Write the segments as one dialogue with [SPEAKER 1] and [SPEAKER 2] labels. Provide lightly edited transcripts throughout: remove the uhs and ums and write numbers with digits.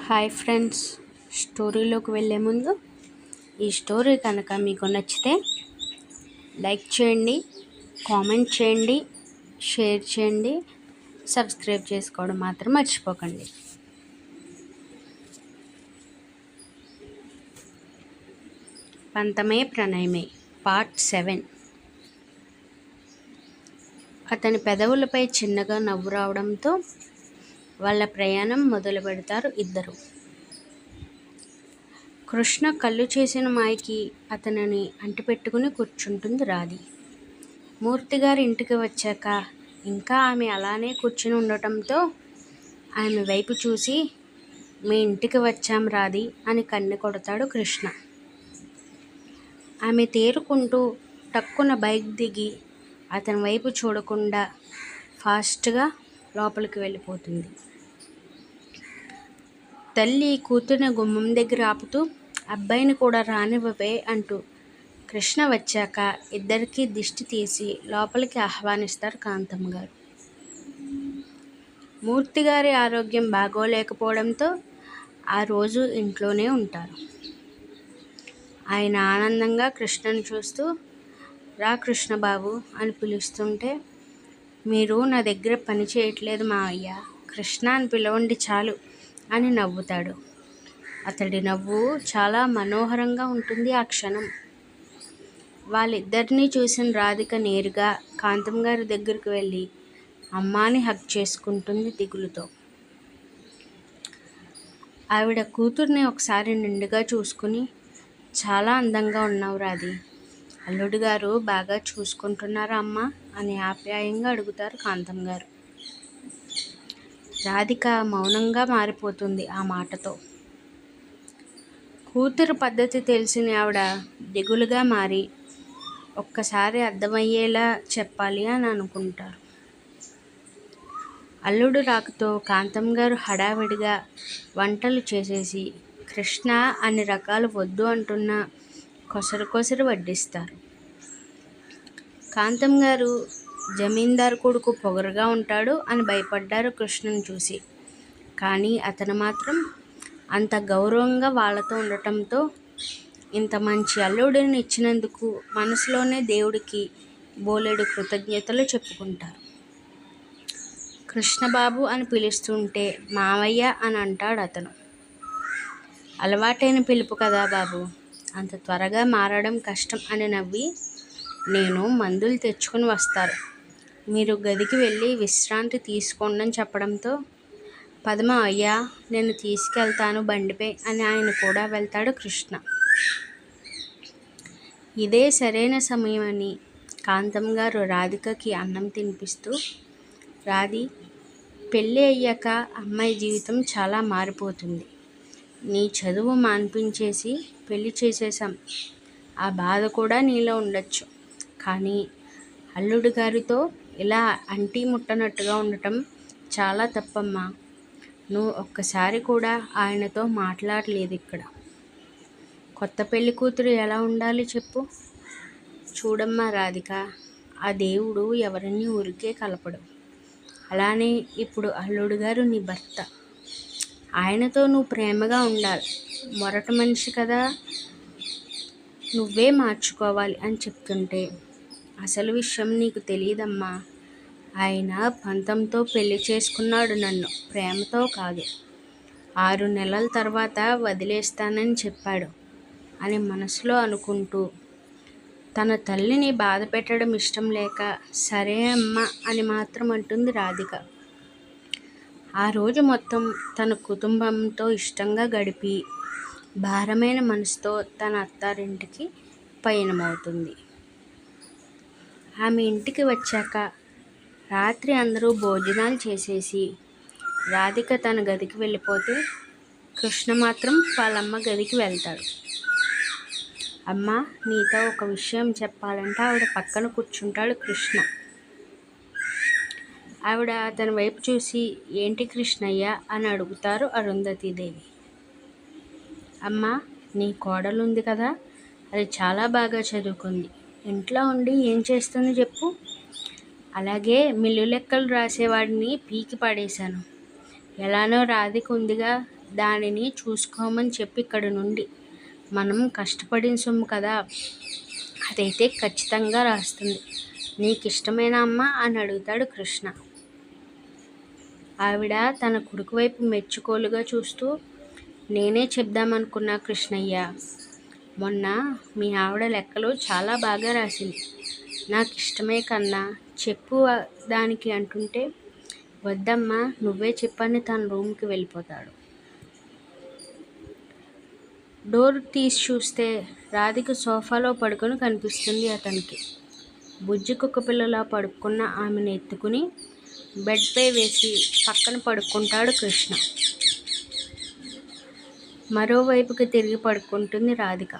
[SPEAKER 1] Hi friends, స్టోరీలోకి వెళ్ళే ముందు ఈ స్టోరీ కనుక మీకు నచ్చితే లైక్ చేయండి, కామెంట్ చేయండి, షేర్ చేయండి, సబ్స్క్రైబ్ చేసుకోవడం మాత్రం మర్చిపోకండి. పంతమే ప్రణయమే పార్ట్ 7. అతని పెదవులపై చిన్నగా నవ్వు రావడంతో వాళ్ళ ప్రయాణం మొదలు పెడతారు ఇద్దరు. కృష్ణ కళ్ళు చేసిన మాయకి అతనిని అంటిపెట్టుకుని కూర్చుంటుంది రాధి. మూర్తిగారి ఇంటికి వచ్చాక ఇంకా ఆమె అలానే కూర్చుని ఉండటంతో ఆమె వైపు చూసి, మీ ఇంటికి వచ్చాం రాధి అని కన్నె కొడతాడు కృష్ణ. ఆమె తేరుకుంటూ టక్కున బైక్ దిగి అతని వైపు చూడకుండా ఫాస్ట్గా లోపలికి వెళ్ళిపోతుంది. తల్లి కూతురిని గుమ్మం దగ్గర ఆపుతూ, అబ్బాయిని కూడా రానివ్వవే అంటూ కృష్ణ వచ్చాక ఇద్దరికీ దిష్టి తీసి లోపలికి ఆహ్వానిస్తారు కాంతమ్మ గారు. మూర్తిగారి ఆరోగ్యం బాగోలేకపోవడంతో ఆ రోజు ఇంట్లోనే ఉంటారు. ఆయన ఆనందంగా కృష్ణను చూస్తూ, రా కృష్ణబాబు అని పిలుస్తుంటే, మీరు నా దగ్గర పని చేయట్లేదు మావయ్య, కృష్ణ అని పిలవండి చాలు అని నవ్వుతాడు. అతడి నవ్వు చాలా మనోహరంగా ఉంటుంది ఆ క్షణం. వాళ్ళిద్దరినీ చూసిన రాధిక నేరుగా కాంతం గారి దగ్గరికి వెళ్ళి అమ్మాని హగ్ చేసుకుంటుంది దిగులుతో. ఆవిడ కూతుర్ని ఒకసారి నిండుగా చూసుకుని, చాలా అందంగా ఉన్నావు రాధి, అల్లుడు గారు బాగా చూసుకుంటున్నారా అమ్మా అని ఆప్యాయంగా అడుగుతారు కాంతం గారు. రాధిక మౌనంగా మారిపోతుంది ఆ మాటతో. కూతురు పద్ధతి తెలిసిన ఆవిడ దిగులుగా మారి, ఒక్కసారి అర్థమయ్యేలా చెప్పాలి అని అనుకుంటారు. అల్లుడు రాకతో కాంతం గారు హడావిడిగా వంటలు చేసేసి కృష్ణ అన్ని రకాలు వద్దు అంటున్నా కొసరు వడ్డిస్తారు. కాంతం గారు జమీందారు కొడుకు పొగరుగా ఉంటాడు అని భయపడ్డారు కృష్ణను చూసి. కానీ అతను మాత్రం అంత గౌరవంగా వాళ్ళతో ఉండటంతో ఇంత మంచి అల్లుడిని ఇచ్చినందుకు మనసులోనే దేవుడికి బోలెడు కృతజ్ఞతలు చెప్పుకుంటారు. కృష్ణబాబు అని పిలుస్తుంటే మావయ్య అని అంటాడు అతను. అలవాటైన పిలుపు కదా బాబు, అంత త్వరగా మారడం కష్టం అని నవ్వి, నేను మందులు తెచ్చుకుని వస్తారు, మీరు గదికి వెళ్ళి విశ్రాంతి తీసుకోండి అని చెప్పడంతో, పద్మ అయ్యా నేను తీసుకెళ్తాను బండిపై అని ఆయన కూడా వెళ్తాడు కృష్ణ. ఇదే సరైన సమయం అని కాంతం గారు రాధికకి అన్నం తినిపిస్తూ, రాధి, పెళ్ళి అయ్యాక అమ్మాయి జీవితం చాలా మారిపోతుంది. నీ చదువు మాన్పించేసి పెళ్లి చేసేసాం, ఆ బాధ కూడా నీలో ఉండొచ్చు, కానీ అల్లుడు గారితో ఇలా అంటీ ముట్టనట్టుగా ఉండటం చాలా తప్పమ్మా. నువ్వు ఒక్కసారి కూడా ఆయనతో మాట్లాడలేదు ఇక్కడ. కొత్త పెళ్లి కూతురు ఎలా ఉండాలి చెప్పు. చూడమ్మా రాధిక, ఆ దేవుడు ఎవరిని ఊరికే కలపడు. అలానే ఇప్పుడు అల్లుడు గారు నీ భర్త, ఆయనతో నువ్వు ప్రేమగా ఉండాలి. మొరట మనిషి కదా, నువ్వే మార్చుకోవాలి అని చెప్తుంటే, అసలు విషయం నీకు తెలియదమ్మా, ఆయన పంతంతో పెళ్లి చేసుకున్నాడు నన్ను, ప్రేమతో కాదు. 6 నెలల తర్వాత వదిలేస్తానని చెప్పాడు అని మనసులో అనుకుంటూ, తన తల్లిని బాధ పెట్టడం ఇష్టం లేక సరే అమ్మ అని మాత్రం అంటుంది రాధిక. ఆ రోజు మొత్తం తన కుటుంబంతో ఇష్టంగా గడిపి భారమైన మనసుతో తన అత్తారింటికి పయనమవుతుంది. ఆమె ఇంటికి వచ్చాక రాత్రి అందరూ భోజనాలు చేసేసి రాధిక తన గదికి వెళ్ళిపోతే కృష్ణ మాత్రం వాళ్ళమ్మ గదికి వెళ్తాడు. అమ్మ, నీతో ఒక విషయం చెప్పాలంటే ఆవిడ పక్కన కూర్చుంటాడు కృష్ణ. ఆవిడ అతని వైపు చూసి, ఏంటి కృష్ణయ్య అని అడుగుతారు అరుంధతీదేవి. అమ్మ, నీ కోడలు ఉంది కదా, అది చాలా బాగా చదువుకుంది, ఇంట్లో ఉండి ఏం చేస్తుంది చెప్పు. అలాగే మిల్లు లెక్కలు రాసేవాడిని పీకి పడేశాను. ఎలానో రాధిక ఉందిగా, దానిని చూసుకోమని చెప్పి ఇక్కడి నుండి మనం కష్టపడిన సొమ్ము కదా, అదైతే ఖచ్చితంగా రాస్తుంది. నీకు ఇష్టమైన అమ్మ అని అడుగుతాడు కృష్ణ. ఆవిడ తన కొడుకు వైపు మెచ్చుకోలుగా చూస్తూ, నేనే చెప్దామనుకున్నా కృష్ణయ్య, మొన్న మీ ఆవిడ లెక్కలు చాలా బాగా రాసింది. నాకు ఇష్టమే కన్నా చెప్పు దానికి అంటుంటే, వద్దమ్మా నువ్వే చెప్పని తన రూమ్కి వెళ్ళిపోతాడు. డోర్ తీసి చూస్తే రాధిక సోఫాలో పడుకొని కనిపిస్తుంది అతనికి. బుజ్జి కుక్క పిల్లలా పడుకున్న ఆమెను ఎత్తుకుని బెడ్పై వేసి పక్కన పడుకుంటాడు కృష్ణ. మరోవైపుకి తిరిగి పడుకుంటుంది రాధిక.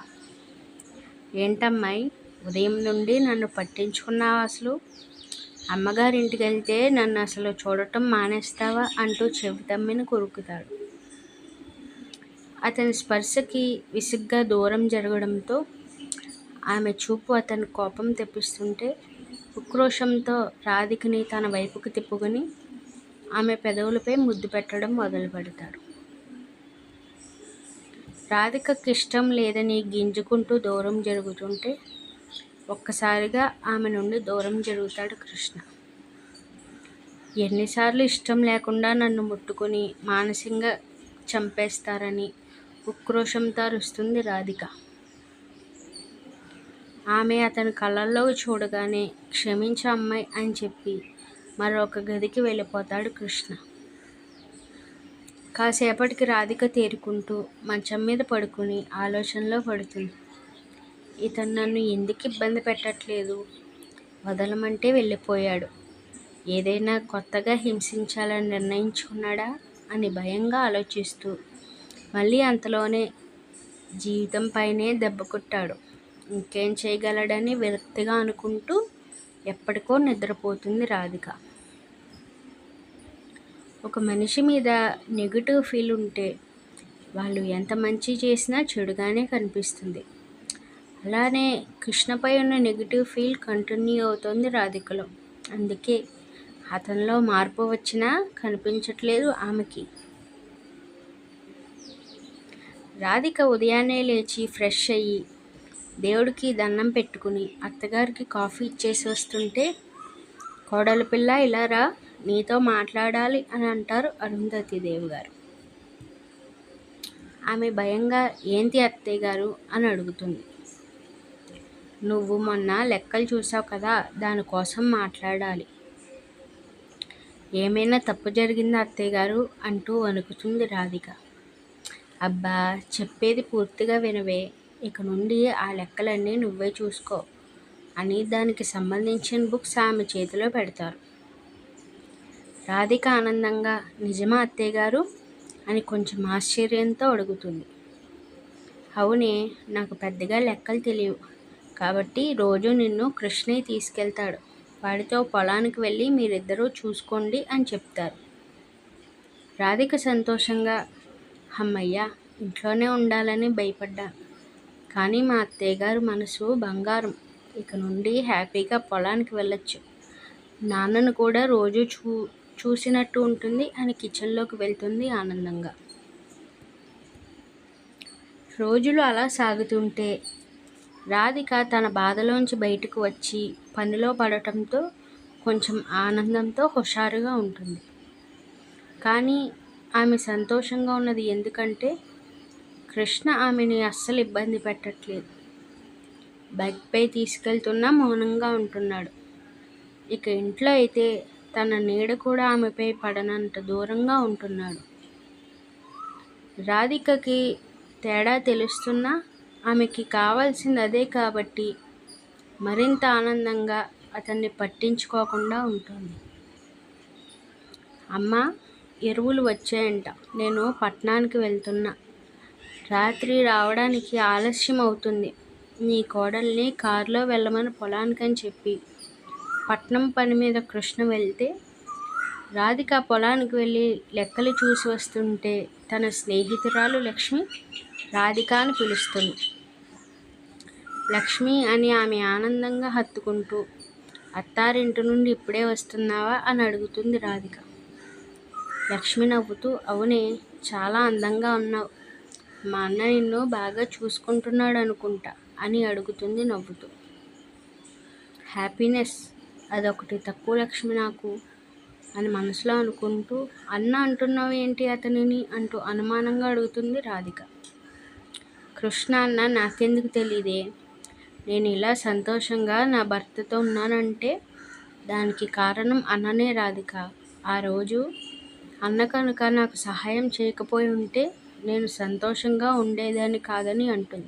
[SPEAKER 1] ఏంటమ్మాయి, ఉదయం నుండి నన్ను పట్టించుకున్నావా? అసలు అమ్మగారింటికి వెళ్తే నన్ను అసలు చూడటం మానేస్తావా అంటూ చెవితమ్మిని కొరుకుతాడు. అతని స్పర్శకి విసుగ్గా దూరం జరగడంతో ఆమె చూపు అతని కోపం తెప్పిస్తుంటే ఉక్రోషంతో రాధికని తన వైపుకు తిప్పుకొని ఆమె పెదవులపై ముద్దు పెట్టడం మొదలు పెడతాడు. రాధికకి ఇష్టం లేదని గింజుకుంటూ దూరం జరుగుతుంటే ఒక్కసారిగా ఆమె నుండి దూరం జరుగుతాడు కృష్ణ. ఎన్నిసార్లు ఇష్టం లేకుండా నన్ను ముట్టుకొని మానసికంగా చంపేస్తారని ఉక్రోషంతో అరుస్తుంది రాధిక. ఆమె అతని కళ్ళల్లోకి చూడగానే క్షమించు అమ్మాయి అని చెప్పి మరొక గదికి వెళ్ళిపోతాడు కృష్ణ. కాసేపటికి రాధిక తేరుకుంటూ మంచం మీద పడుకుని ఆలోచనలో పడుతుంది. ఇతను నన్ను ఎందుకు ఇబ్బంది పెట్టట్లేదు, వదలమంటే వెళ్ళిపోయాడు, ఏదైనా కొత్తగా హింసించాలని నిర్ణయించుకున్నాడా అని భయంగా ఆలోచిస్తూ మళ్ళీ అంతలోనే జీవితంపైనే దెబ్బ కొట్టాడు, ఇంకేం చేయగలడని విరక్తిగా అనుకుంటూ ఎప్పటికో నిద్రపోతుంది రాధిక. ఒక మనిషి మీద నెగిటివ్ ఫీల్ ఉంటే వాళ్ళు ఎంత మంచి చేసినా చెడుగానే కనిపిస్తుంది. అలానే కృష్ణపై ఉన్న నెగిటివ్ ఫీల్ కంటిన్యూ అవుతోంది రాధికలో. అందుకే అతనిలో మార్పు వచ్చినా కనిపించట్లేదు ఆమెకి. రాధిక ఉదయాన్నే లేచి ఫ్రెష్ అయ్యి దేవుడికి దండం పెట్టుకుని అత్తగారికి కాఫీ ఇచ్చేసి వస్తుంటే, కోడలి పిల్ల ఇలా రా, నీతో మాట్లాడాలి అని అంటారు అరుంధతీదేవి గారు. ఆమె భయంగా ఏంటి అత్తయ్య గారు అని అడుగుతుంది. నువ్వు మొన్న లెక్కలు చూసావు కదా, దానికోసం మాట్లాడాలి. ఏమైనా తప్పు జరిగిందా అత్తయ్య గారు అంటూ వణుకుతుంది రాధిక. అబ్బా చెప్పేది పూర్తిగా వినవే, ఇక నుండి ఆ లెక్కలన్నీ నువ్వే చూసుకో అని దానికి సంబంధించిన బుక్స్ ఆమె చేతిలో పెడతారు. రాధిక ఆనందంగా నిజమా అత్తయ్య గారు అని కొంచెం ఆశ్చర్యంతో అడుగుతుంది. అవునే, నాకు పెద్దగా లెక్కలు తెలియవు కాబట్టి రోజు నిన్ను కృష్ణయ్య తీసుకెళ్తాడు, వాడితో పొలానికి వెళ్ళి మీరిద్దరూ చూసుకోండి అని చెప్తారు. రాధిక సంతోషంగా, అమ్మయ్య, ఇంట్లోనే ఉండాలని భయపడ్డాను, కానీ మా అత్తయ్య గారు మనసు బంగారం, ఇక నుండి హ్యాపీగా పొలానికి వెళ్ళొచ్చు, నాన్నను కూడా రోజు చూసినట్టు ఉంటుంది అని కిచెన్లోకి వెళ్తుంది ఆనందంగా. రోజులు అలా సాగుతుంటే రాధిక తన బాధలోంచి బయటకు వచ్చి పనిలో పడటంతో కొంచెం ఆనందంతో హుషారుగా ఉంటుంది. కానీ ఆమె సంతోషంగా ఉన్నది ఎందుకంటే కృష్ణ ఆమెని అస్సలు ఇబ్బంది పెట్టట్లేదు. బైక్పై తీసుకెళ్తున్నా మౌనంగా ఉంటున్నాడు. ఇక ఇంట్లో అయితే తన నీడ కూడా ఆమెపై పడనంత దూరంగా ఉంటున్నాడు. రాధికకి తేడా తెలుస్తున్నా ఆమెకి కావాల్సింది అదే కాబట్టి మరింత ఆనందంగా అతన్ని పట్టించుకోకుండా ఉంటుంది. అమ్మ, ఎరువులు వచ్చాయంట, నేను పట్టణానికి వెళ్తున్నా, రాత్రి రావడానికి ఆలస్యం అవుతుంది, నీ కోడల్ని కారులో వెళ్ళమని పొలానికని చెప్పి పట్నం పని మీద కృష్ణ వెళ్తే రాధిక పొలానికి వెళ్ళి లెక్కలు చూసి వస్తుంటే తన స్నేహితురాలు లక్ష్మి రాధిక అని పిలుస్తుంది. లక్ష్మి అని ఆమె ఆనందంగా హత్తుకుంటూ, అత్తారింటి నుండి ఇప్పుడే వస్తున్నావా అని అడుగుతుంది రాధిక. లక్ష్మి నవ్వుతూ, అవునే, చాలా అందంగా ఉన్నావు. మా అన్న నిన్ను బాగా చూసుకుంటున్నాడు అనుకుంటా అని అడుగుతుంది నవ్వుతూ. హ్యాపీనెస్ అదొకటి తక్కువ లక్ష్మి నాకు అని మనసులో అనుకుంటూ, అన్న అంటున్నావు ఏంటి అతనిని అంటూ అనుమానంగా అడుగుతుంది రాధిక. కృష్ణ అన్న నాకెందుకు తెలీదే? నేను ఇలా సంతోషంగా నా భర్తతో ఉన్నానంటే దానికి కారణం అన్ననే రాధిక. ఆ రోజు అన్న కనుక నాకు సహాయం చేయకపోయి ఉంటే నేను సంతోషంగా ఉండేదాన్ని కాదని అంటుంది.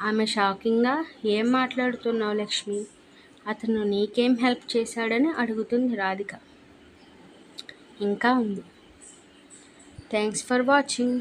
[SPEAKER 1] ఆమె షాకింగ్గా, ఏం మాట్లాడుతున్నావు లక్ష్మి? అతను నీకేం హెల్ప్ చేశాడని అడుగుతుంది రాధిక. ఇంకా ఉంది. Thanks for watching.